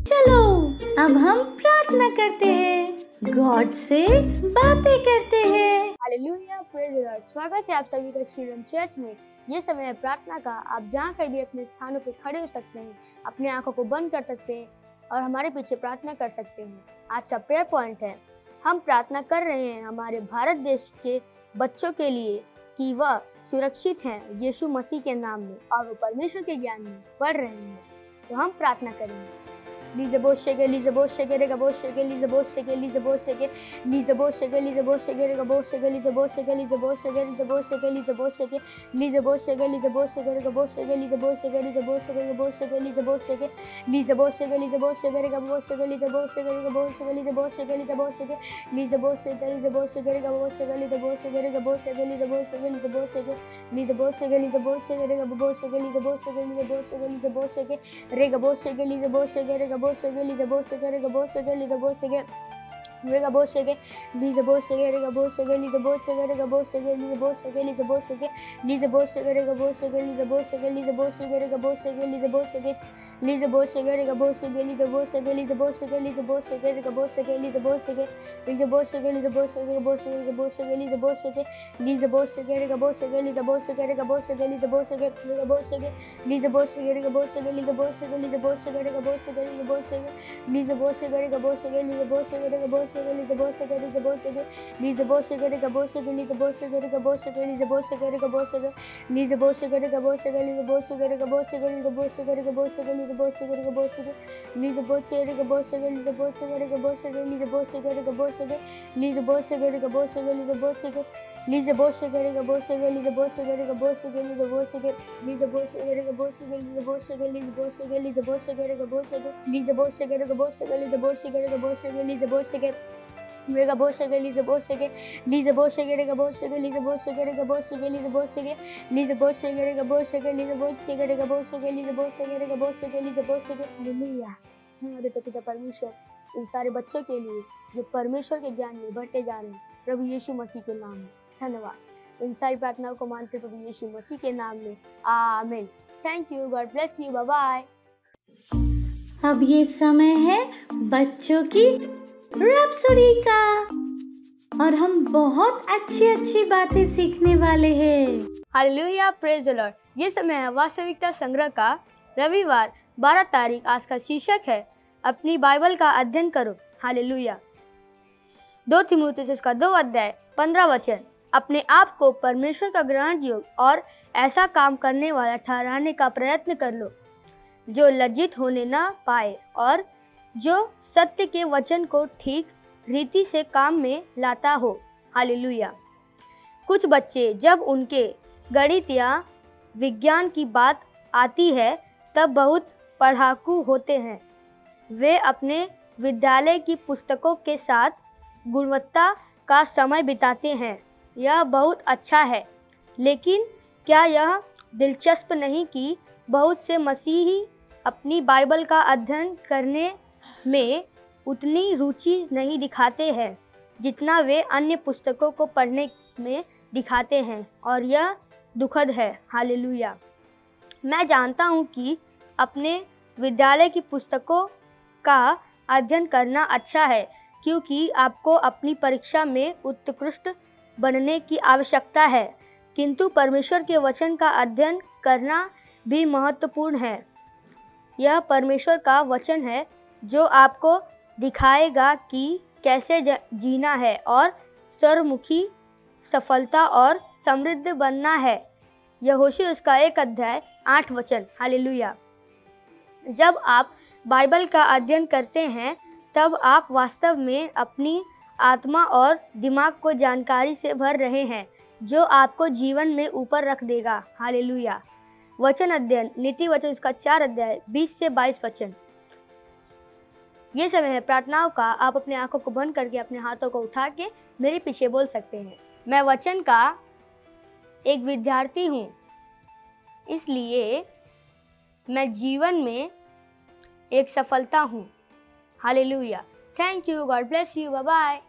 चलो अब हम प्रार्थना करते हैं, गॉड से बातें करते हैं। Hallelujah, praise the Lord. स्वागत है आप सभी का चिल्ड्रन चर्च में। ये समय है प्रार्थना का। आप जहाँ कहीं भी अपने स्थानों पर खड़े हो सकते हैं, अपने आंखों को बंद कर सकते हैं और हमारे पीछे प्रार्थना कर सकते हैं। आज का प्रेयर पॉइंट है, हम प्रार्थना कर रहे हैं हमारे भारत देश के बच्चों के लिए कि वह सुरक्षित हैं यीशु मसीह के नाम में और वो परमेश्वर के ज्ञान में बढ़ रहे हैं। तो हम प्रार्थना करेंगे। Lizaboshe, Lizaboshe, Regaboshe, Lizaboshe, Lizaboshe, Lizaboshe, Lizaboshe, Regaboshe, Lizaboshe, Lizaboshe, Lizaboshe, Lizaboshe, Lizaboshe, Lizaboshe, Regaboshe, Lizaboshe, Lizaboshe, Regaboshe, Lizaboshe, Lizaboshe, Lizaboshe, Regaboshe, Lizaboshe, Regaboshe, Lizaboshe, Lizaboshe, Lizaboshe, Lizaboshe, Regaboshe, Lizaboshe, Regaboshe, Lizaboshe, Lizaboshe, Lizaboshe, Lizaboshe, Regaboshe, Lizaboshe, Lizaboshe, Regaboshe, Lizaboshe, Regaboshe, Lizaboshe, Regaboshe, Lizaboshe, Regaboshe, Lizaboshe, Regaboshe, Lizaboshe, Regaboshe, Lizaboshe, Lizaboshe, Lizaboshe, Regaboshe, Lizaboshe, Lizaboshe, Regaboshe, Lizaboshe, Lizaboshe, Regaboshe, Lizaboshe, Lizaboshe, Regaboshe, Lizaboshe, Lizaboshe, Lizaboshe, Lizaboshe, Regaboshe, Lizaboshe, Regaboshe, Lizaboshe, Lizaboshe, Regaboshe, Lizaboshe, Regaboshe, Lizaboshe, Regaboshe, Lizaboshe, Regaboshe, Lizaboshe, Lizaboshe, Regaboshe, Lizaboshe, Lizaboshe, Regaboshe, Lizaboshe, Regaboshe, Lizaboshe, Lizaboshe, Lizaboshe, Regaboshe, Lizaboshe, Regaboshe, Lizaboshe, Regaboshe, Lizaboshe, Regaboshe, Lizaboshe, Regaboshe, Lizaboshe, Regaboshe, Lizaboshe, Regaboshe, Lizaboshe, Regaboshe, Lizaboshe, Regaboshe, Lizaboshe, Regaboshe, Lizaboshe, Regaboshe, Lizaboshe, Lizaboshe, Regaboshe, Lizaboshe, Regaboshe, Lizaboshe, Lizaboshe, Regaboshe, Lizaboshe, Lizaboshe, Lizaboshe, Regaboshe, Lizaboshe, Regaboshe, Lizaboshe, Regaboshe, Lizaboshe, Regaboshe, Lizaboshe, Lizaboshe, Regaboshe, Lizaboshe, Regaboshe, Lizaboshe, Lizaboshe, Regaboshe, Lizaboshe, Regaboshe, Lizaboshe, Regaboshe, Lizaboshe, hallelujah. हमारे पिता परमेश्वर इन सारे बच्चों के लिए जो परमेश्वर के ज्ञान में बढ़ते जा रहे हैं, प्रभु यीशु मसीह के नाम में धन्यवाद। इन सारी प्रार्थनाओं को मानते प्रभु यीशु मसीह के नाम में आमीन। Thank you, God bless you, bye bye. अब ये समय है बच्चों की रैप्सोडी का और हम बहुत अच्छी बातें सीखने वाले हैं। Hallelujah, praise the Lord. ये समय है वास्तविकता संग्रह का, रविवार 12 तारीख। आज का शीर्षक है अपनी बाइबल का अध्ययन करो। हालेलुया। 2 तीमुथियुस का 2 अध्याय 15 वचन। अपने आप को परमेश्वर का ग्रहण योग्य और ऐसा काम करने वाला ठहराने का प्रयत्न कर लो जो लज्जित होने न पाए और जो सत्य के वचन को ठीक रीति से काम में लाता हो। हालेलुया। कुछ बच्चे जब उनके गणित या विज्ञान की बात आती है तब बहुत पढ़ाकू होते हैं। वे अपने विद्यालय की पुस्तकों के साथ गुणवत्ता का समय बिताते हैं। यह बहुत अच्छा है, लेकिन क्या यह दिलचस्प नहीं कि बहुत से मसीही अपनी बाइबल का अध्ययन करने में उतनी रुचि नहीं दिखाते हैं जितना वे अन्य पुस्तकों को पढ़ने में दिखाते हैं, और यह दुखद है। हालेलुया। मैं जानता हूँ कि अपने विद्यालय की पुस्तकों का अध्ययन करना अच्छा है, क्योंकि आपको अपनी परीक्षा में उत्कृष्ट बनने की आवश्यकता है, किंतु परमेश्वर के वचन का अध्ययन करना भी महत्वपूर्ण है। यह परमेश्वर का वचन है जो आपको दिखाएगा कि कैसे जीना है और सर्वमुखी सफलता और समृद्ध बनना है। यहोशू उसका 1 अध्याय 8 वचन। हालेलुया। जब आप बाइबल का अध्ययन करते हैं तब आप वास्तव में अपनी आत्मा और दिमाग को जानकारी से भर रहे हैं जो आपको जीवन में ऊपर रख देगा। हालेलुया। वचन अध्ययन नीति वचन उसका 4 अध्याय 20 से 22 वचन। ये समय है प्रार्थनाओं का। आप अपने आंखों को बंद करके अपने हाथों को उठा के मेरे पीछे बोल सकते हैं, मैं वचन का एक विद्यार्थी हूँ, इसलिए मैं जीवन में एक सफलता हूँ। Hallelujah. Thank you, God bless you, bye bye.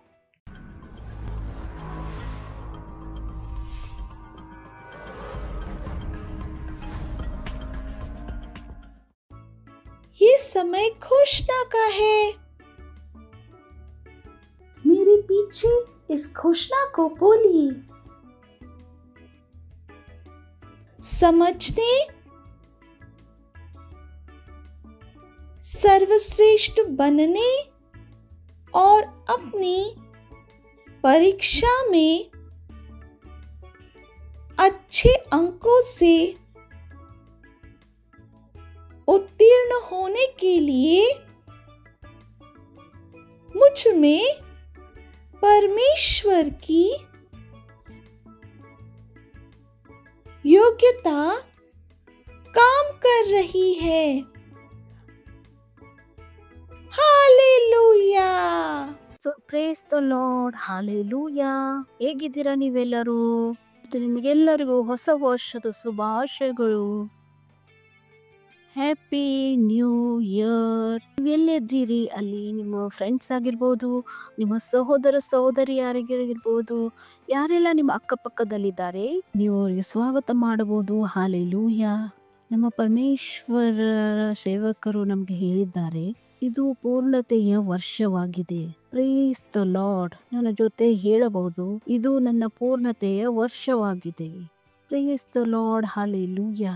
समय घोषणा का है। मेरे पीछे इस घोषणा को बोलिए। समझने, सर्वश्रेष्ठ बनने और अपनी परीक्षा में अच्छे अंकों से उत्तीर्ण होने के लिए मुझ में परमेश्वर की योग्यता काम कर रही है। Hallelujah. Praise the Lord, hallelujah. ಹೇಗಿದ್ದೀರಾ ನೀವೆಲ್ಲರೂ? ನಿಮಗೆಲ್ಲರಿಗೂ ಹೊಸ ವರ್ಷದ ಶುಭಾಶಯಗಳು. Happy new year. ನೀವೆಲ್ಲಿದ್ದೀರಿ? ಅಲ್ಲಿ ನಿಮ್ಮ ಫ್ರೆಂಡ್ಸ್ ಆಗಿರ್ಬೋದು, ನಿಮ್ಮ ಸಹೋದರ ಸಹೋದರಿಯರಿಗಿರ್ಬೋದು, ಯಾರೆಲ್ಲ ನಿಮ್ಮ ಅಕ್ಕಪಕ್ಕದಲ್ಲಿದ್ದಾರೆ ನೀವು ಅವರಿಗೆ ಸ್ವಾಗತ ಮಾಡಬಹುದು. ಹಾಲೆಲೂಯಾ. ನಮ್ಮ ಪರಮೇಶ್ವರ ಸೇವಕರು ನಮ್ಗೆ ಹೇಳಿದ್ದಾರೆ, ಇದು ಪೂರ್ಣತೆಯ ವರ್ಷವಾಗಿದೆ. Praise the Lord. ನನ್ನ ಜೊತೆ ಹೇಳಬಹುದು, ಇದು ನನ್ನ ಪೂರ್ಣತೆಯ ವರ್ಷವಾಗಿದೆ. Praise the Lord. ಹಾಲೆಲೂಯಾ.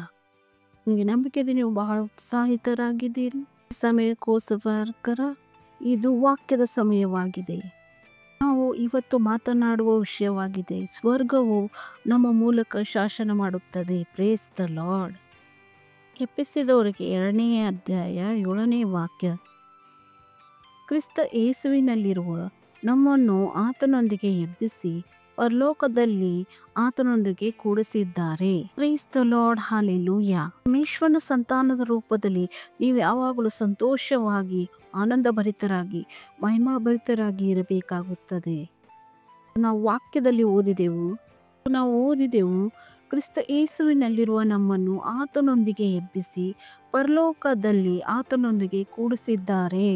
ನಿಮಗೆ ನಂಬಿಕೆ ಇದೆ, ನೀವು ಬಹಳ ಉತ್ಸಾಹಿತರಾಗಿದ್ದೀರಿ. ಸಮಯಕ್ಕೋಸ್ಕರ ಇದು ವಾಕ್ಯದ ಸಮಯವಾಗಿದೆ. ನಾವು ಇವತ್ತು ಮಾತನಾಡುವ ವಿಷಯವಾಗಿದೆ, ಸ್ವರ್ಗವು ನಮ್ಮ ಮೂಲಕ ಶಾಸನ ಮಾಡುತ್ತದೆ. Praise the lord. ಎಫೆಸದವರಿಗೆ 2ನೇ ಅಧ್ಯಾಯ 7ನೇ ವಾಕ್ಯ. ಕ್ರಿಸ್ತ ಯೇಸುವಿನಲ್ಲಿರುವ ನಮ್ಮನ್ನು ಆತನೊಂದಿಗೆ ಎಬ್ಬಿಸಿ ಪರಲೋಕದಲ್ಲಿ ಆತನೊಂದಿಗೆ ಕೂಡಿಸಿದ್ದಾರೆ. Praise the Lord. ಹಾಲೆಲೂಯಾ. ಪರಮೇಶ್ವರನ ಸಂತಾನದ ರೂಪದಲ್ಲಿ ನೀವು ಯಾವಾಗಲೂ ಸಂತೋಷವಾಗಿ, ಆನಂದಭರಿತರಾಗಿ, ಮಹಿಮಾಭರಿತರಾಗಿ ಇರಬೇಕಾಗುತ್ತದೆ. ನಾವು ವಾಕ್ಯದಲ್ಲಿ ಓದಿದೆವು, ಕ್ರಿಸ್ತ ಯೇಸುವಿನಲ್ಲಿರುವ ನಮ್ಮನ್ನು ಆತನೊಂದಿಗೆ ಎಬ್ಬಿಸಿ ಪರಲೋಕದಲ್ಲಿ ಆತನೊಂದಿಗೆ ಕೂಡಿಸಿದ್ದಾರೆ.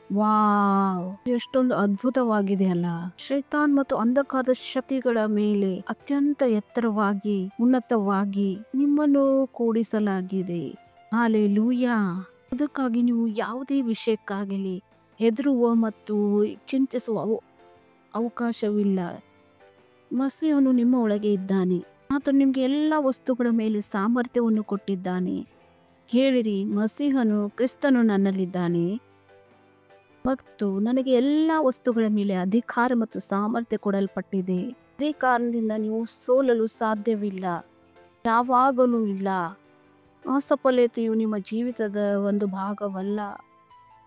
ವಾವ್, ಎಷ್ಟೊಂದು ಅದ್ಭುತವಾಗಿದೆ ಅಲ್ಲ. ಶೈತಾನ್ ಮತ್ತು ಅಂಧಕಾರದ ಶಕ್ತಿಗಳ ಮೇಲೆ ಅತ್ಯಂತ ಎತ್ತರವಾಗಿ, ಉನ್ನತವಾಗಿ ನಿಮ್ಮನ್ನು ಕೂಡಿಸಲಾಗಿದೆ. ಹಾಲೆಲೂಯಾ. ಅದಕ್ಕಾಗಿ ನೀವು ಯಾವುದೇ ವಿಷಯಕ್ಕಾಗಲಿ ಹೆದರುವ ಮತ್ತು ಚಿಂತಿಸುವ ಅವಕಾಶವಿಲ್ಲ. ಮಸೀಹನು ನಿಮ್ಮ ಒಳಗೆ ಇದ್ದಾನೆ. ಆತನು ನಿಮಗೆ ಎಲ್ಲ ವಸ್ತುಗಳ ಮೇಲೆ ಸಾಮರ್ಥ್ಯವನ್ನು ಕೊಟ್ಟಿದ್ದಾನೆ. ಹೇಳಿರಿ, ಮಸೀಹನು ಕ್ರಿಸ್ತನು ನನ್ನಲ್ಲಿದ್ದಾನೆ ಮತ್ತು ನನಗೆ ಎಲ್ಲ ವಸ್ತುಗಳ ಮೇಲೆ ಅಧಿಕಾರ ಮತ್ತು ಸಾಮರ್ಥ್ಯ ಕೊಡಲ್ಪಟ್ಟಿದೆ. ಅದೇ ಕಾರಣದಿಂದ ನೀವು ಸೋಲಲು ಸಾಧ್ಯವಿಲ್ಲ, ಯಾವಾಗಲೂ ಇಲ್ಲ. ಅಸಫಲತೆಯು ನಿಮ್ಮ ಜೀವಿತದ ಒಂದು ಭಾಗವಲ್ಲ.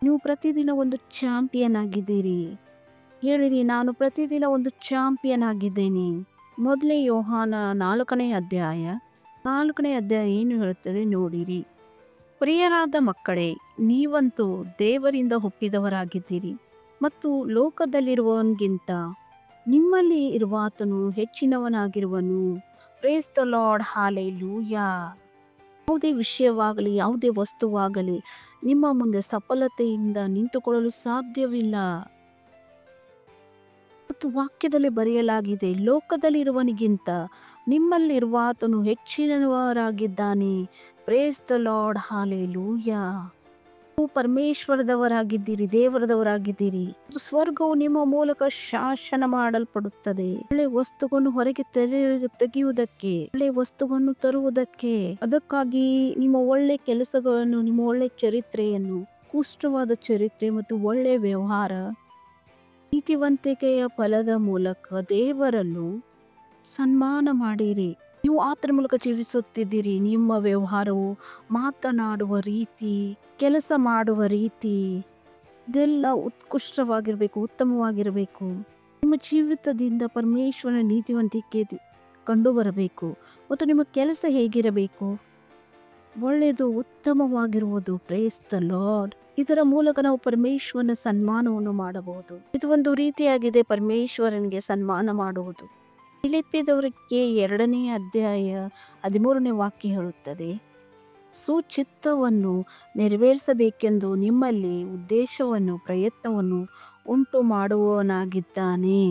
ನೀವು ಪ್ರತಿದಿನ ಒಂದು ಚಾಂಪಿಯನ್ ಆಗಿದ್ದೀರಿ. ಹೇಳಿರಿ, ನಾನು ಪ್ರತಿದಿನ ಒಂದು ಚಾಂಪಿಯನ್ ಆಗಿದ್ದೇನೆ. ಮೊದಲೇ ಯೋಹಾನ 4ನೇ ಅಧ್ಯಾಯ ಏನು ಹೇಳುತ್ತದೆ ನೋಡಿರಿ. ಪ್ರಿಯರಾದ ಮಕ್ಕಳೇ, ನೀವಂತೂ ದೇವರಿಂದ ಹುಟ್ಟಿದವರಾಗಿದ್ದೀರಿ ಮತ್ತು ಲೋಕದಲ್ಲಿರುವವನಿಗಿಂತ ನಿಮ್ಮಲ್ಲಿ ಇರುವಾತನು ಹೆಚ್ಚಿನವನಾಗಿರುವನು. Praise the Lord. ಹಾಲೆಲೂಯಾ. ಯಾವುದೇ ವಿಷಯವಾಗಲಿ, ಯಾವುದೇ ವಸ್ತುವಾಗಲಿ ನಿಮ್ಮ ಮುಂದೆ ಸಫಲತೆಯಿಂದ ನಿಂತುಕೊಳ್ಳಲು ಸಾಧ್ಯವಿಲ್ಲ. ಮತ್ತು ವಾಕ್ಯದಲ್ಲಿ ಬರೆಯಲಾಗಿದೆ, ಲೋಕದಲ್ಲಿರುವವನಿಗಿಂತ ನಿಮ್ಮಲ್ಲಿರುವಾತನು ಹೆಚ್ಚಿನವರಾಗಿದ್ದಾನೆ. Praise the Lord. ಹಾಲೆಲೂಯಾ. ನೀವು ಪರಮೇಶ್ವರದವರಾಗಿದ್ದೀರಿ, ದೇವರದವರಾಗಿದ್ದೀರಿ. ಸ್ವರ್ಗವು ನಿಮ್ಮ ಮೂಲಕ ಶಾಸನ ಮಾಡಲ್ಪಡುತ್ತದೆ. ಒಳ್ಳೆ ವಸ್ತುವನ್ನು ಹೊರಗೆ ತೆಗೆಯುವುದಕ್ಕೆ, ಒಳ್ಳೆ ವಸ್ತುವನ್ನು ತರುವುದಕ್ಕೆ. ಅದಕ್ಕಾಗಿ ನಿಮ್ಮ ಒಳ್ಳೆ ಕೆಲಸಗಳನ್ನು, ನಿಮ್ಮ ಒಳ್ಳೆ ಚರಿತ್ರೆಯನ್ನು, ಉತ್ಕೃಷ್ಟವಾದ ಚರಿತ್ರೆ ಮತ್ತು ಒಳ್ಳೆ ವ್ಯವಹಾರ, ನೀತಿವಂತಿಕೆಯ ಫಲದ ಮೂಲಕ ದೇವರನ್ನು ಸನ್ಮಾನ ಮಾಡಿರಿ. ನೀವು ಆತನ ಮೂಲಕ ಜೀವಿಸುತ್ತಿದ್ದೀರಿ. ನಿಮ್ಮ ವ್ಯವಹಾರವು, ಮಾತನಾಡುವ ರೀತಿ, ಕೆಲಸ ಮಾಡುವ ರೀತಿ ಇದೆಲ್ಲ ಉತ್ಕೃಷ್ಟವಾಗಿರಬೇಕು, ಉತ್ತಮವಾಗಿರಬೇಕು. ನಿಮ್ಮ ಜೀವಿತದಿಂದ ಪರಮೇಶ್ವರನ ನೀತಿವಂತಿಕೆ ಕಂಡು ಬರಬೇಕು. ಮತ್ತು ನಿಮ್ಮ ಕೆಲಸ ಹೇಗಿರಬೇಕು? ಒಳ್ಳೆಯದು, ಉತ್ತಮವಾಗಿರುವುದು. Praise the lord. ಇದರ ಮೂಲಕ ನಾವು ಪರಮೇಶ್ವರನ ಸನ್ಮಾನವನ್ನು ಮಾಡಬಹುದು. ಇದು ಒಂದು ರೀತಿಯಾಗಿದೆ ಪರಮೇಶ್ವರನಿಗೆ ಸನ್ಮಾನ ಮಾಡುವುದು. ಫಿಲಿಪ್ಪಿಯದವರಿಗೆ 2ನೇ ಅಧ್ಯಾಯ 13ನೇ ವಾಕ್ಯ ಹೇಳುತ್ತದೆ, ಸುಚಿತ್ತವನ್ನು ನೆರವೇರಿಸಬೇಕೆಂದು ನಿಮ್ಮಲ್ಲಿ ಉದ್ದೇಶವನ್ನು, ಪ್ರಯತ್ನವನ್ನು ಉಂಟು ಮಾಡುವವನಾಗಿದ್ದಾನೆ.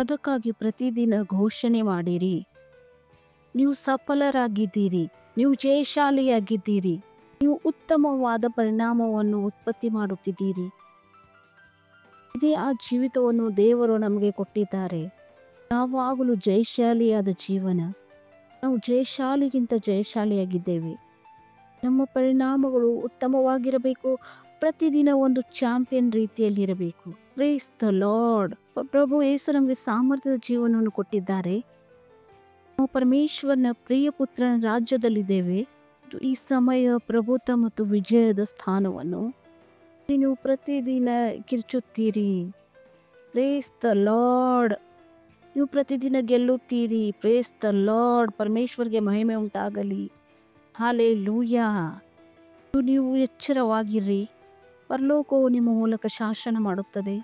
ಅದಕ್ಕಾಗಿ ಪ್ರತಿದಿನ ಘೋಷಣೆ ಮಾಡಿರಿ. ನೀವು ಸಫಲರಾಗಿದ್ದೀರಿ, ನೀವು ಜಯಶಾಲಿಯಾಗಿದ್ದೀರಿ, ನೀವು ಉತ್ತಮವಾದ ಪರಿಣಾಮವನ್ನು ಉತ್ಪತ್ತಿ ಮಾಡುತ್ತಿದ್ದೀರಿ. ಇದೇ ಆ ಜೀವಿತವನ್ನು ದೇವರು ನಮಗೆ ಕೊಟ್ಟಿದ್ದಾರೆ. ಯಾವಾಗಲೂ ಜಯಶಾಲಿಯಾದ ಜೀವನ. ನಾವು ಜಯಶಾಲಿಗಿಂತ ಜಯಶಾಲಿಯಾಗಿದ್ದೇವೆ. ನಮ್ಮ ಪರಿಣಾಮಗಳು ಉತ್ತಮವಾಗಿರಬೇಕು. ಪ್ರತಿದಿನ ಒಂದು ಚಾಂಪಿಯನ್ ರೀತಿಯಲ್ಲಿರಬೇಕು. Praise the lord. ಪ್ರಭು ಯೇಸು ನಮಗೆ ಸಾಮರ್ಥ್ಯದ ಜೀವನವನ್ನು ಕೊಟ್ಟಿದ್ದಾರೆ. ನಾವು ಪರಮೇಶ್ವರನ ಪ್ರಿಯ ಪುತ್ರನ ರಾಜ್ಯದಲ್ಲಿದ್ದೇವೆ. ಈ ಸಮಯ ಪ್ರಭುತ್ವ ಮತ್ತು ವಿಜಯದ ಸ್ಥಾನವನ್ನು ನೀವು ಪ್ರತಿದಿನ ಕಿರ್ಚುತ್ತೀರಿ. Praise the lord. ನೀವು ಪ್ರತಿದಿನ ಗೆಲ್ಲುತ್ತೀರಿ. Praise the lord. ಪರಮೇಶ್ವರ್ಗೆ ಮಹಿಮೆ ಉಂಟಾಗಲಿ. ಹಲ್ಲೆಲೂಯಾ. ನೀವು ಎಚ್ಚರವಾಗಿರ್ರಿ. ಪರಲೋಕವು ನಿಮ್ಮ ಮೂಲಕ ಶಾಸನ ಮಾಡುತ್ತದೆ.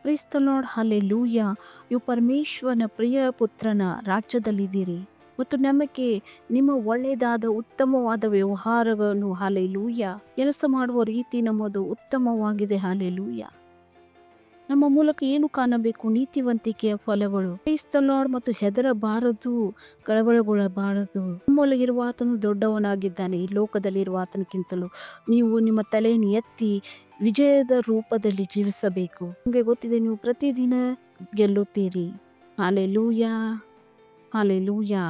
Praise the Lord. ಹಲ್ಲೆಲೂಯಾ. ನೀವು ಪರಮೇಶ್ವರನ ಪ್ರಿಯ ಪುತ್ರನ ರಾಜ್ಯದಲ್ಲಿದ್ದೀರಿ ಮತ್ತು ನಮಗೆ ನಿಮ್ಮ ಒಳ್ಳೆಯದಾದ ಉತ್ತಮವಾದ ವ್ಯವಹಾರಗಳನ್ನು ಹಲ್ಲೆಲೂಯಾ ಕೆಲಸ ಮಾಡುವ ರೀತಿ ನಮ್ಮದು ಉತ್ತಮವಾಗಿದೆ. ಹಲ್ಲೆಲೂಯಾ. ನಮ್ಮ ಮೂಲಕ ಏನು ಕಾಣಬೇಕು? ನೀತಿವಂತಿಕೆಯ ಫಲಗಳು. Praise the Lord. ಮತ್ತು ಹೆದರಬಾರದು, ಕಳವಳಗೊಳ್ಳಬಾರದು. ನಮ್ಮೊಳಗಿರುವ ಆತನು ದೊಡ್ಡವನಾಗಿದ್ದಾನೆ. ಈ ಲೋಕದಲ್ಲಿರುವ ಆತನಕ್ಕಿಂತಲೂ ನೀವು ನಿಮ್ಮ ತಲೆಯನ್ನು ಎತ್ತಿ ವಿಜಯದ ರೂಪದಲ್ಲಿ ಜೀವಿಸಬೇಕು. ನಿಮಗೆ ಗೊತ್ತಿದೆ, ನೀವು ಪ್ರತಿದಿನ ಗೆಲ್ಲುತ್ತೀರಿ. ಹಲ್ಲೆಲೂಯಾ. ಹಲ್ಲೆಲೂಯಾ.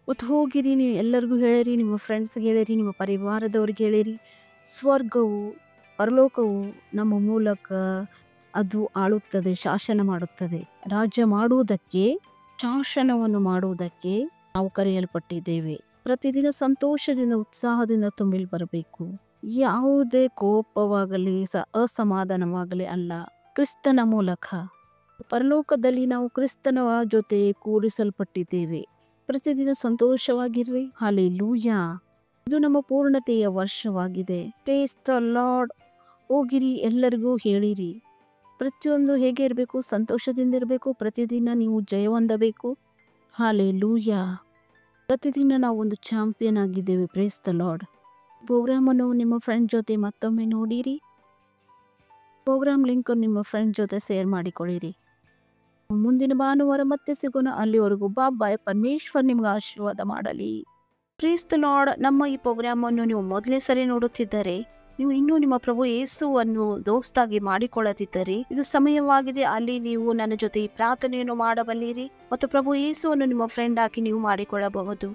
ಮತ್ತು ಹೋಗಿರಿ, ನೀವು ಎಲ್ಲರಿಗೂ ಹೇಳಿರಿ, ನಿಮ್ಮ ಫ್ರೆಂಡ್ಸ್ಗೆ ಹೇಳಿರಿ, ನಿಮ್ಮ ಪರಿವಾರದವ್ರಿಗೆ ಹೇಳಿರಿ. ಸ್ವರ್ಗವು, ಪರಲೋಕವು ನಮ್ಮ ಮೂಲಕ ಅದು ಆಳುತ್ತದೆ, ಶಾಸನ ಮಾಡುತ್ತದೆ. ರಾಜ್ಯ ಮಾಡುವುದಕ್ಕೆ, ಶಾಸನವನ್ನು ಮಾಡುವುದಕ್ಕೆ ನಾವು ಕರೆಯಲ್ಪಟ್ಟಿದ್ದೇವೆ. ಪ್ರತಿದಿನ ಸಂತೋಷದಿಂದ, ಉತ್ಸಾಹದಿಂದ ತುಂಬಿ ಬರಬೇಕು. ಯಾವುದೇ ಕೋಪವಾಗಲಿ ಅಸಮಾಧಾನವಾಗಲಿ ಅಲ್ಲ. ಕ್ರಿಸ್ತನ ಮೂಲಕ ಪರಲೋಕದಲ್ಲಿ ನಾವು ಕ್ರಿಸ್ತನ ಜೊತೆ ಕೂರಿಸಲ್ಪಟ್ಟಿದ್ದೇವೆ. ಪ್ರತಿದಿನ ಸಂತೋಷವಾಗಿರ್ರಿ. ಹಲ್ಲೆಲೂಯಾ. ಇದು ನಮ್ಮ ಪೂರ್ಣತೆಯ ವರ್ಷವಾಗಿದೆ. Praise the Lord. ಹೋಗಿರಿ, ಎಲ್ಲರಿಗೂ ಹೇಳಿರಿ. ಪ್ರತಿಯೊಂದು ಹೇಗೆ ಇರಬೇಕು? ಸಂತೋಷದಿಂದ ಇರಬೇಕು. ಪ್ರತಿದಿನ ನೀವು ಜಯ ಹೊಂದಬೇಕು. ಹಲ್ಲೆಲೂಯಾ. ಪ್ರತಿದಿನ ನಾವು ಒಂದು ಚಾಂಪಿಯನ್ ಆಗಿದ್ದೇವೆ. Praise the lord. ಪ್ರೋಗ್ರಾಮನ್ನು ನಿಮ್ಮ ಫ್ರೆಂಡ್ ಜೊತೆ ಮತ್ತೊಮ್ಮೆ ನೋಡಿರಿ. ಪ್ರೋಗ್ರಾಮ್ ಲಿಂಕ್ ನಿಮ್ಮ ಫ್ರೆಂಡ್ ಜೊತೆ ಶೇರ್ ಮಾಡಿಕೊಳ್ಳಿರಿ. ಮುಂದಿನ ಭಾನುವಾರ ಮತ್ತೆ ಸಿಗೋಣ. ಅಲ್ಲಿವರೆಗೂ ಬಾಯ್. ಪರಮೇಶ್ವರ್ ನಿಮ್ಗೆ ಆಶೀರ್ವಾದ ಮಾಡಲಿ. Praise the Lord. ನಮ್ಮ ಈ ಪ್ರೋಗ್ರಾಮನ್ನು ನೀವು ಮೊದಲನೇ ಸರಿ ನೋಡುತ್ತಿದ್ದರೆ, ನೀವು ಇನ್ನೂ ನಿಮ್ಮ ಪ್ರಭು ಯೇಸುವನ್ನು ದೋಸ್ತಾಗಿ ಮಾಡಿಕೊಳ್ಳದಿದ್ದರೆ, ಇದು ಸಮಯವಾಗಿದೆ. ಅಲ್ಲಿ ನೀವು ನನ್ನ ಜೊತೆ ಈ ಪ್ರಾರ್ಥನೆಯನ್ನು ಮಾಡಬಲ್ಲಿರಿ ಮತ್ತು ಪ್ರಭು ಯೇಸುವನ್ನು ನಿಮ್ಮ ಫ್ರೆಂಡ್ ಆಗಿ ನೀವು ಮಾಡಿಕೊಳ್ಳಬಹುದು.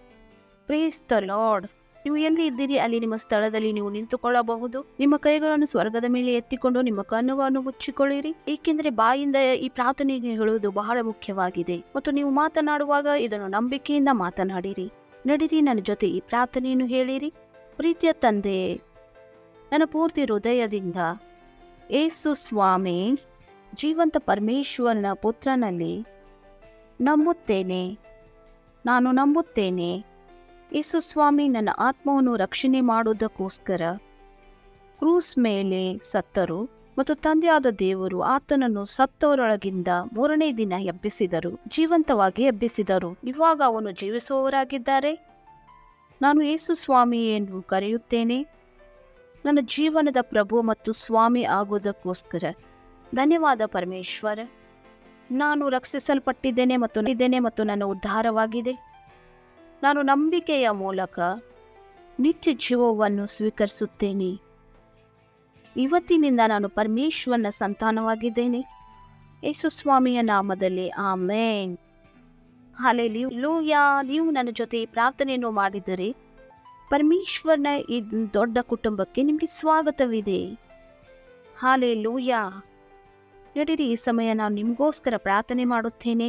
Praise the lord. ನೀವು ಎಲ್ಲಿ ಇದ್ದೀರಿ ಅಲ್ಲಿ ನಿಮ್ಮ ಸ್ಥಳದಲ್ಲಿ ನೀವು ನಿಂತುಕೊಳ್ಳಬಹುದು. ನಿಮ್ಮ ಕೈಗಳನ್ನು ಸ್ವರ್ಗದ ಮೇಲೆ ಎತ್ತಿಕೊಂಡು ನಿಮ್ಮ ಕಣ್ಣುಗಳನ್ನು ಮುಚ್ಚಿಕೊಳ್ಳಿರಿ. ಏಕೆಂದರೆ ಬಾಯಿಂದ ಈ ಪ್ರಾರ್ಥನೆಯನ್ನು ಹೇಳುವುದು ಬಹಳ ಮುಖ್ಯವಾಗಿದೆ. ಮತ್ತು ನೀವು ಮಾತನಾಡುವಾಗ ಇದನ್ನು ನಂಬಿಕೆಯಿಂದ ಮಾತನಾಡಿರಿ. ನಡೀರಿ, ನನ್ನ ಜೊತೆ ಈ ಪ್ರಾರ್ಥನೆಯನ್ನು ಹೇಳಿರಿ. ಪ್ರೀತಿಯ ತಂದೆ, ನನ್ನ ಪೂರ್ತಿ ಹೃದಯದಿಂದ ಯೇಸು ಸ್ವಾಮಿ ಜೀವಂತ ಪರಮೇಶ್ವರನ ಪುತ್ರನಲ್ಲಿ ನಂಬುತ್ತೇನೆ. ನಾನು ನಂಬುತ್ತೇನೆ ಯೇಸು ಸ್ವಾಮಿ ನನ್ನ ಆತ್ಮವನ್ನು ರಕ್ಷಣೆ ಮಾಡುವುದಕ್ಕೋಸ್ಕರ ಕ್ರೂಸ್ ಮೇಲೆ ಸತ್ತರು ಮತ್ತು ತಂದೆಯಾದ ದೇವರು ಆತನನ್ನು ಸತ್ತವರೊಳಗಿಂದ 3ನೇ ದಿನ ಎಬ್ಬಿಸಿದರು, ಜೀವಂತವಾಗಿ ಎಬ್ಬಿಸಿದರು. ಇವಾಗ ಅವನು ಜೀವಿಸುವವರಾಗಿದ್ದಾರೆ. ನಾನು ಯೇಸು ಸ್ವಾಮಿಯನ್ನು ಕರೆಯುತ್ತೇನೆ ನನ್ನ ಜೀವನದ ಪ್ರಭು ಮತ್ತು ಸ್ವಾಮಿ ಆಗುವುದಕ್ಕೋಸ್ಕರ. ಧನ್ಯವಾದ ಪರಮೇಶ್ವರ. ನಾನು ರಕ್ಷಿಸಲ್ಪಟ್ಟಿದ್ದೇನೆ ಮತ್ತು ನನ್ನ ಉದ್ಧಾರವಾಗಿದೆ. ನಾನು ನಂಬಿಕೆಯ ಮೂಲಕ ನಿತ್ಯ ಜೀವವನ್ನು ಸ್ವೀಕರಿಸುತ್ತೇನೆ. ಇವತ್ತಿನಿಂದ ನಾನು ಪರಮೇಶ್ವರನ ಸಂತಾನವಾಗಿದ್ದೇನೆ. ಯೇಸು ಸ್ವಾಮಿಯ ನಾಮದಲ್ಲಿ ಆಮೇನ್. ಹಲ್ಲೆಲೂಯಾ. ನೀವು ನನ್ನ ಜೊತೆ ಈ ಪ್ರಾರ್ಥನೆಯನ್ನು ಮಾಡಿದರೆ ಪರಮೇಶ್ವರನ ಈ ದೊಡ್ಡ ಕುಟುಂಬಕ್ಕೆ ನಿಮಗೆ ಸ್ವಾಗತವಿದೆ. ಹಲ್ಲೆಲೂಯಾ. ನಡೀರಿ, ಈ ಸಮಯ ನಾನು ನಿಮಗೋಸ್ಕರ ಪ್ರಾರ್ಥನೆ ಮಾಡುತ್ತೇನೆ.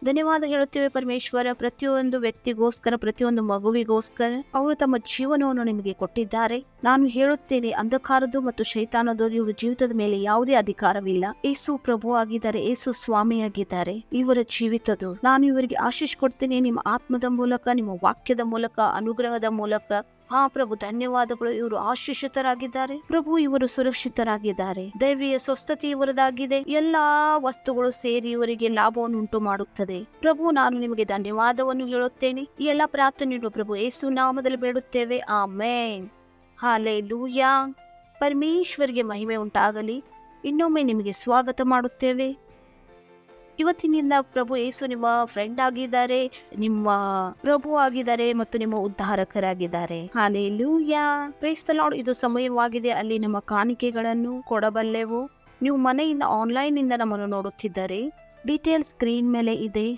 ಧನ್ಯವಾದ ಹೇಳುತ್ತೇವೆ ಪರಮೇಶ್ವರ, ಪ್ರತಿಯೊಂದು ವ್ಯಕ್ತಿಗೋಸ್ಕರ, ಪ್ರತಿಯೊಂದು ಮಗುವಿಗೋಸ್ಕರ ಅವರು ತಮ್ಮ ಜೀವನವನ್ನು ನಿಮಗೆ ಕೊಟ್ಟಿದ್ದಾರೆ. ನಾನು ಹೇಳುತ್ತೇನೆ, ಅಂಧಕಾರದ್ದು ಮತ್ತು ಶೈತಾನದ್ದು ಇವರ ಜೀವಿತದ ಮೇಲೆ ಯಾವುದೇ ಅಧಿಕಾರವಿಲ್ಲ. ಯೇಸು ಪ್ರಭು ಆಗಿದ್ದಾರೆ, ಯೇಸು ಸ್ವಾಮಿ ಆಗಿದ್ದಾರೆ. ಇವರ ಜೀವಿತದ್ದು ನಾನು ಇವರಿಗೆ ಆಶೀಷ್ ಕೊಡ್ತೇನೆ. ನಿಮ್ಮ ಆತ್ಮದ ಮೂಲಕ, ನಿಮ್ಮ ವಾಕ್ಯದ ಮೂಲಕ, ಅನುಗ್ರಹದ ಮೂಲಕ. ಪ್ರಭು ಧನ್ಯವಾದಗಳು. ಇವರು ಆಶೀಷಿತರಾಗಿದ್ದಾರೆ ಪ್ರಭು. ಇವರು ಸುರಕ್ಷಿತರಾಗಿದ್ದಾರೆ. ದೈವಿಯ ಸ್ವಸ್ಥತೆ ಇವರದಾಗಿದೆ. ಎಲ್ಲಾ ವಸ್ತುಗಳು ಸೇರಿ ಇವರಿಗೆ ಲಾಭವನ್ನು ಉಂಟು ಮಾಡುತ್ತದೆ. ಪ್ರಭು, ನಾನು ನಿಮಗೆ ಧನ್ಯವಾದವನ್ನು ಹೇಳುತ್ತೇನೆ. ಈ ಎಲ್ಲ ಪ್ರಾರ್ಥನೆಯನ್ನು ಪ್ರಭು ಯೇಸು ನಾಮದಲ್ಲಿ ಬೇಡುತ್ತೇವೆ. ಆಮೇನ್. ಹಲ್ಲೆಲೂಯಾ. ಪರಮೇಶ್ವರಿಗೆ ಮಹಿಮೆ ಉಂಟಾಗಲಿ. ಇನ್ನೊಮ್ಮೆ ನಿಮಗೆ ಸ್ವಾಗತ ಮಾಡುತ್ತೇವೆ. ಇವತ್ತಿನಿಂದ ಪ್ರಭು ಯೇಸು ನಿಮ್ಮ ಫ್ರೆಂಡ್ ಆಗಿದ್ದಾರೆ, ನಿಮ್ಮ ಪ್ರಭು ಆಗಿದ್ದಾರೆ ಮತ್ತು ನಿಮ್ಮ ಉದ್ಧಾರಕರಾಗಿದ್ದಾರೆ. Hallelujah, praise the lord. ಇದು ಸಮಯವಾಗಿದೆ, ಅಲ್ಲಿ ನಮ್ಮ ಕಾಣಿಕೆಗಳನ್ನು ಕೊಡಬಲ್ಲೆವು. ನೀವು ಮನೆಯಿಂದ ಆನ್ಲೈನ್ ಇಂದ ನಮ್ಮನ್ನು ನೋಡುತ್ತಿದ್ದರೆ ಡೀಟೇಲ್ ಸ್ಕ್ರೀನ್ ಮೇಲೆ ಇದೆ.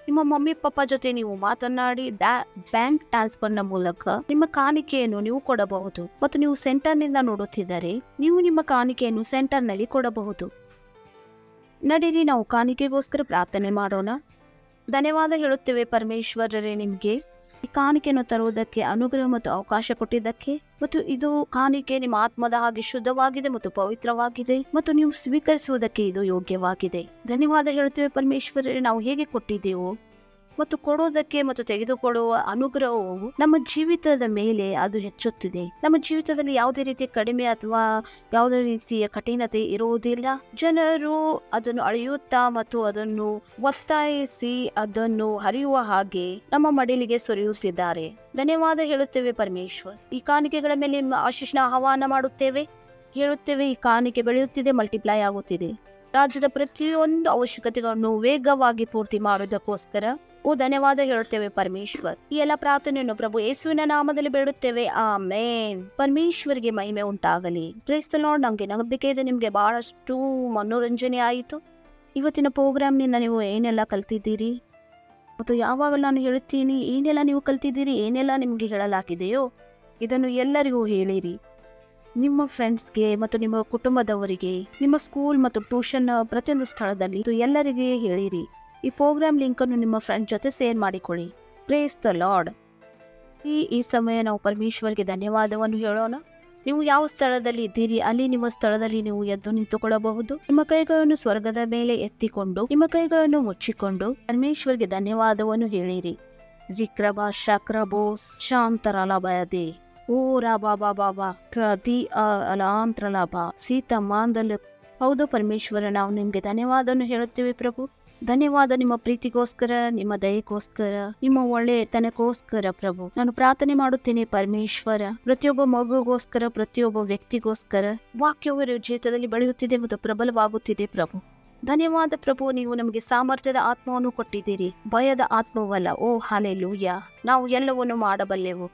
ನಿಮ್ಮ ಮಮ್ಮಿ ಪಪ್ಪ ಜೊತೆ ನೀವು ಮಾತನಾಡಿ ಬ್ಯಾಂಕ್ ಟ್ರಾನ್ಸ್ಫರ್ ನ ಮೂಲಕ ನಿಮ್ಮ ಕಾಣಿಕೆಯನ್ನು ನೀವು ಕೊಡಬಹುದು. ಮತ್ತು ನೀವು ಸೆಂಟರ್ ನಿಂದ ನೋಡುತ್ತಿದ್ದರೆ ನೀವು ನಿಮ್ಮ ಕಾಣಿಕೆಯನ್ನು ಸೆಂಟರ್ ನಲ್ಲಿ ಕೊಡಬಹುದು. ನಡೀರಿ, ನಾವು ಕಾಣಿಕೆಗೋಸ್ಕರ ಪ್ರಾರ್ಥನೆ ಮಾಡೋಣ. ಧನ್ಯವಾದ ಹೇಳುತ್ತೇವೆ ಪರಮೇಶ್ವರರೇ, ನಿಮಗೆ ಈ ಕಾಣಿಕೆಯನ್ನು ತರುವುದಕ್ಕೆ ಅನುಗ್ರಹ ಮತ್ತು ಅವಕಾಶ ಕೊಟ್ಟಿದ್ದಕ್ಕೆ. ಮತ್ತು ಇದು ಕಾಣಿಕೆ ನಿಮ್ಮ ಆತ್ಮದ ಹಾಗೆ ಶುದ್ಧವಾಗಿದೆ ಮತ್ತು ಪವಿತ್ರವಾಗಿದೆ ಮತ್ತು ನೀವು ಸ್ವೀಕರಿಸುವುದಕ್ಕೆ ಇದು ಯೋಗ್ಯವಾಗಿದೆ. ಧನ್ಯವಾದ ಹೇಳುತ್ತೇವೆ ಪರಮೇಶ್ವರರೇ, ನಾವು ಹೇಗೆ ಕೊಟ್ಟಿದ್ದೆವು ಮತ್ತು ಕೊಡೋದಕ್ಕೆ ಮತ್ತು ತೆಗೆದುಕೊಳ್ಳುವ ಅನುಗ್ರಹವು ನಮ್ಮ ಜೀವಿತದ ಮೇಲೆ ಅದು ಹೆಚ್ಚುತ್ತಿದೆ. ನಮ್ಮ ಜೀವಿತದಲ್ಲಿ ಯಾವುದೇ ರೀತಿಯ ಕಡಿಮೆ ಅಥವಾ ಯಾವುದೇ ರೀತಿಯ ಕಠಿಣತೆ ಇರುವುದಿಲ್ಲ. ಜನರು ಅದನ್ನು ಅಳೆಯುತ್ತಾ ಮತ್ತು ಅದನ್ನು ಒತ್ತಾಯಿಸಿ ಅದನ್ನು ಹರಿಯುವ ಹಾಗೆ ನಮ್ಮ ಮಡಿಲಿಗೆ ಸುರಿಯುತ್ತಿದ್ದಾರೆ. ಧನ್ಯವಾದ ಹೇಳುತ್ತೇವೆ ಪರಮೇಶ್ವರ್. ಈ ಕಾಣಿಕೆಗಳ ಮೇಲೆ ನಿಮ್ಮ ಆಶೀಸ್ನ ಆಹ್ವಾನ ಮಾಡುತ್ತೇವೆ, ಹೇಳುತ್ತೇವೆ. ಈ ಕಾಣಿಕೆ ಬೆಳೆಯುತ್ತಿದೆ, ಮಲ್ಟಿಪ್ಲೈ ಆಗುತ್ತಿದೆ. ರಾಜ್ಯದ ಪ್ರತಿಯೊಂದು ಅವಶ್ಯಕತೆಗಳನ್ನು ವೇಗವಾಗಿ ಪೂರ್ತಿ ಮಾಡುವುದಕ್ಕೋಸ್ಕರ ಧನ್ಯವಾದ ಹೇಳುತ್ತೇವೆ ಪರಮೇಶ್ವರ್. ಈ ಎಲ್ಲ ಪ್ರಾರ್ಥನೆಯನ್ನು ಪ್ರಭು ಯೇಸುವಿನ ನಾಮದಲ್ಲಿ ಬೇಡುತ್ತೇವೆ, ಆಮೇನ್. ಪರಮೇಶ್ವರ್ಗೆ ಮಹಿಮೆ ಉಂಟಾಗಲಿ. Price the lord. ನಮಗೆ ನಂಬಿಕೆ ಇದೆ ನಿಮ್ಗೆ ಬಹಳಷ್ಟು ಮನೋರಂಜನೆ ಆಯಿತು. ಇವತ್ತಿನ ಪ್ರೋಗ್ರಾಮ್ನಿಂದ ನೀವು ಏನೆಲ್ಲ ಕಲ್ತಿದ್ದೀರಿ ಮತ್ತು ಯಾವಾಗ ನಾನು ಹೇಳುತ್ತೀನಿ ಏನೆಲ್ಲ ನೀವು ಕಲ್ತಿದ್ದೀರಿ, ಏನೆಲ್ಲ ನಿಮ್ಗೆ ಹೇಳಲಾಗಿದೆಯೋ ಇದನ್ನು ಎಲ್ಲರಿಗೂ ಹೇಳಿರಿ. ನಿಮ್ಮ ಫ್ರೆಂಡ್ಸ್ಗೆ ಮತ್ತು ನಿಮ್ಮ ಕುಟುಂಬದವರಿಗೆ, ನಿಮ್ಮ ಸ್ಕೂಲ್ ಮತ್ತು ಟ್ಯೂಷನ್ ಪ್ರತಿಯೊಂದು ಸ್ಥಳದಲ್ಲಿ ಇದು ಎಲ್ಲರಿಗೆ ಹೇಳಿರಿ. ಈ ಪ್ರೋಗ್ರಾಮ್ ಲಿಂಕ್ ಅನ್ನು ನಿಮ್ಮ ಫ್ರೆಂಡ್ ಜೊತೆ ಶೇರ್ ಮಾಡಿಕೊಳ್ಳಿ. Praise the Lord. ಈ ಸಮಯ ನಾವು ಪರಮೇಶ್ವರ್ಗೆ ಧನ್ಯವಾದವನ್ನು ಹೇಳೋಣ. ನೀವು ಯಾವ ಸ್ಥಳದಲ್ಲಿ ಇದ್ದೀರಿ ಅಲ್ಲಿ ನಿಮ್ಮ ಸ್ಥಳದಲ್ಲಿ ನೀವು ಎದ್ದು ನಿಂತುಕೊಳ್ಳಬಹುದು. ನಿಮ್ಮ ಕೈಗಳನ್ನು ಸ್ವರ್ಗದ ಮೇಲೆ ಎತ್ತಿಕೊಂಡು ನಿಮ್ಮ ಕೈಗಳನ್ನು ಮುಚ್ಚಿಕೊಂಡು ಪರಮೇಶ್ವರ್ಗೆ ಧನ್ಯವಾದವನ್ನು ಹೇಳಿರಿ. ರಿಕ್ರಬಾ ಶಕ್ರಬೋಸ್ ಶಾಂತರಲಬಯದೆ ಓ ರಾಬಾ ಬಾಬಾ ಕದಿ ಅಲಾಂತ್ರಲಾಭ ಸೀತಾ ಮಾಂದಲ್. ಹೌದು ಪರಮೇಶ್ವರ, ನಾವು ನಿಮ್ಗೆ ಧನ್ಯವಾದವನ್ನು ಹೇಳುತ್ತೇವೆ ಪ್ರಭು. ಧನ್ಯವಾದ ನಿಮ್ಮ ಪ್ರೀತಿಗೋಸ್ಕರ, ನಿಮ್ಮ ದಯೆಗೋಸ್ಕರ, ನಿಮ್ಮ ಒಳ್ಳೆಯತನಕ್ಕೋಸ್ಕರ ಪ್ರಭು. ನಾನು ಪ್ರಾರ್ಥನೆ ಮಾಡುತ್ತೇನೆ ಪರಮೇಶ್ವರ, ಪ್ರತಿಯೊಬ್ಬ ಮಗುಗೋಸ್ಕರ, ಪ್ರತಿಯೊಬ್ಬ ವ್ಯಕ್ತಿಗೋಸ್ಕರ. ವಾಕ್ಯವರು ಜೀವಿತದಲ್ಲಿ ಬೆಳೆಯುತ್ತಿದೆ ಮತ್ತು ಪ್ರಬಲವಾಗುತ್ತಿದೆ ಪ್ರಭು. ಧನ್ಯವಾದ ಪ್ರಭು, ನೀವು ನಮಗೆ ಸಾಮರ್ಥ್ಯದ ಆತ್ಮವನ್ನು ಕೊಟ್ಟಿದ್ದೀರಿ, ಭಯದ ಆತ್ಮವಲ್ಲ. ಓ ಹಲ್ಲೆಲೂಯಾ, ನಾವು ಎಲ್ಲವನ್ನು ಮಾಡಬಲ್ಲೆವು.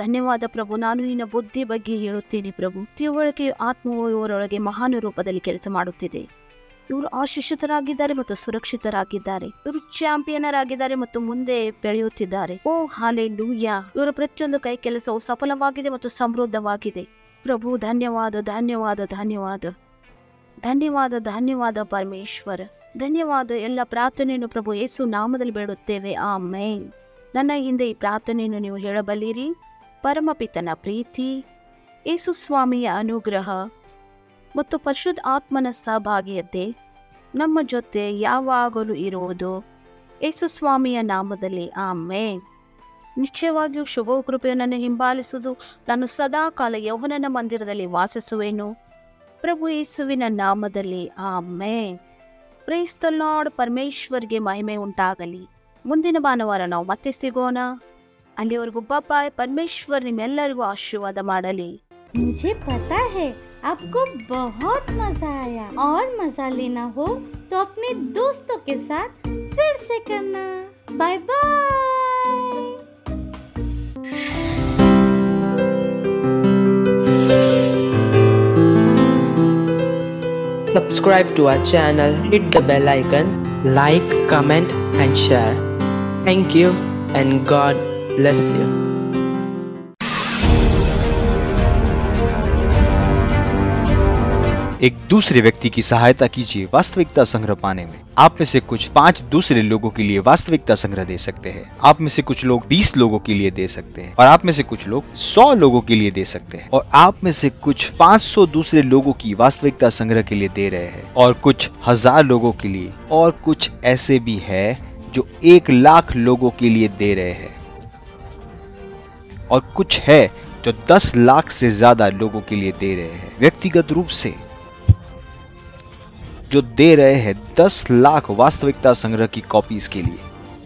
ಧನ್ಯವಾದ ಪ್ರಭು. ನಾನು ನಿನ್ನ ಬುದ್ಧಿ ಬಗ್ಗೆ ಹೇಳುತ್ತೇನೆ ಪ್ರಭು. ತಿಳುವಳಿಕೆಯ ಆತ್ಮವು ಇವರೊಳಗೆ ಮಹಾನ್ ರೂಪದಲ್ಲಿ ಕೆಲಸ ಮಾಡುತ್ತಿದೆ. ಇವರು ಆಶೀಷಿತರಾಗಿದ್ದಾರೆ ಮತ್ತು ಸುರಕ್ಷಿತರಾಗಿದ್ದಾರೆ. ಇವರು ಚಾಂಪಿಯನರ್ ಆಗಿದ್ದಾರೆ ಮತ್ತು ಮುಂದೆ ಬೆಳೆಯುತ್ತಿದ್ದಾರೆ. ಓ ಹಲ್ಲೆಲೂಯಾ, ಇವರ ಪ್ರತಿಯೊಂದು ಕೈ ಕೆಲಸವು ಸಫಲವಾಗಿದೆ ಮತ್ತು ಸಮೃದ್ಧವಾಗಿದೆ ಪ್ರಭು. ಧನ್ಯವಾದ ಧನ್ಯವಾದ ಧನ್ಯವಾದ ಧನ್ಯವಾದ ಧನ್ಯವಾದ ಪರಮೇಶ್ವರ. ಧನ್ಯವಾದ. ಎಲ್ಲ ಪ್ರಾರ್ಥನೆಯನ್ನು ಪ್ರಭು ಯೇಸು ನಾಮದಲ್ಲಿ ಬೇಡುತ್ತೇವೆ, ಆಮೇನ್. ನನ್ನ ಹಿಂದೆ ಈ ಪ್ರಾರ್ಥನೆಯನ್ನು ನೀವು ಹೇಳಬಲ್ಲಿರಿ. ಪರಮಪಿತನ ಪ್ರೀತಿ, ಯೇಸು ಸ್ವಾಮಿಯ ಅನುಗ್ರಹ ಮತ್ತು ಪರಿಶುದ್ಧ ಆತ್ಮನ ಸಹಭಾಗಿಯತೆ ನಮ್ಮ ಜೊತೆ ಯಾವಾಗಲೂ ಇರುವುದು ಯೇಸು ಸ್ವಾಮಿಯ ನಾಮದಲ್ಲಿ, ಆಮೇನ್. ನಿಶ್ಚಯವಾಗಿಯೂ ಶುಭ ಕೃಪೆಯನ್ನು ಹಿಂಬಾಲಿಸುವುದು. ನಾನು ಸದಾ ಕಾಲ ಯೌವನನ ಮಂದಿರದಲ್ಲಿ ವಾಸಿಸುವೆನು ಪ್ರಭು ಯೇಸುವಿನ ನಾಮದಲ್ಲಿ, ಆಮೇನ್. Praise the lord. ಪರಮೇಶ್ವರ್ಗೆ ಮಹಿಮೆ ಉಂಟಾಗಲಿ. ಮುಂದಿನ ಭಾನುವಾರ ನಾವು ಮತ್ತೆ ಸಿಗೋಣ. ಅಲ್ಲಿವರೆಗೂ ಬಾಯ್. ಪರಮೇಶ್ವರ್ ನಿಮ್ಮೆಲ್ಲರಿಗೂ ಆಶೀರ್ವಾದ ಮಾಡಲಿ. मुझे पता है आपको बहुत मजा आया और मजा लेना हो तो अपने दोस्तों के साथ फिर से करना. Bye bye. Subscribe to our channel, hit the bell icon, like, comment and share. Thank you and God bless you. एक दूसरे व्यक्ति की सहायता कीजिए वास्तविकता संग्रह पाने में। आप में से कुछ 5 दूसरे लोगों के लिए वास्तविकता संग्रह दे सकते हैं। आप में से कुछ लोग 20 लोगों के लिए दे सकते हैं और आप में से कुछ लोग 100 लोगों के लिए दे सकते हैं और आप में से कुछ 500 दूसरे लोगों की वास्तविकता संग्रह के लिए दे रहे हैं और कुछ 1000 लोगों के लिए और कुछ ऐसे भी है जो 1,00,000 लोगों के लिए दे रहे हैं और कुछ है जो 10 लाख से ज्यादा लोगों के लिए दे रहे हैं। व्यक्तिगत रूप से जो दे रहे हैं 10 लाख वास्तविकता संग्रह की कॉपीज के लिए,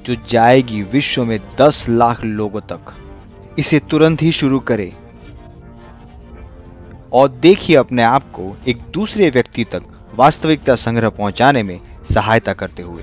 जो जाएगी विश्व में 10 लाख लोगों तक। इसे तुरंत ही शुरू करें और देखिए अपने आप को एक दूसरे व्यक्ति तक वास्तविकता संग्रह पहुंचाने में सहायता करते हुए।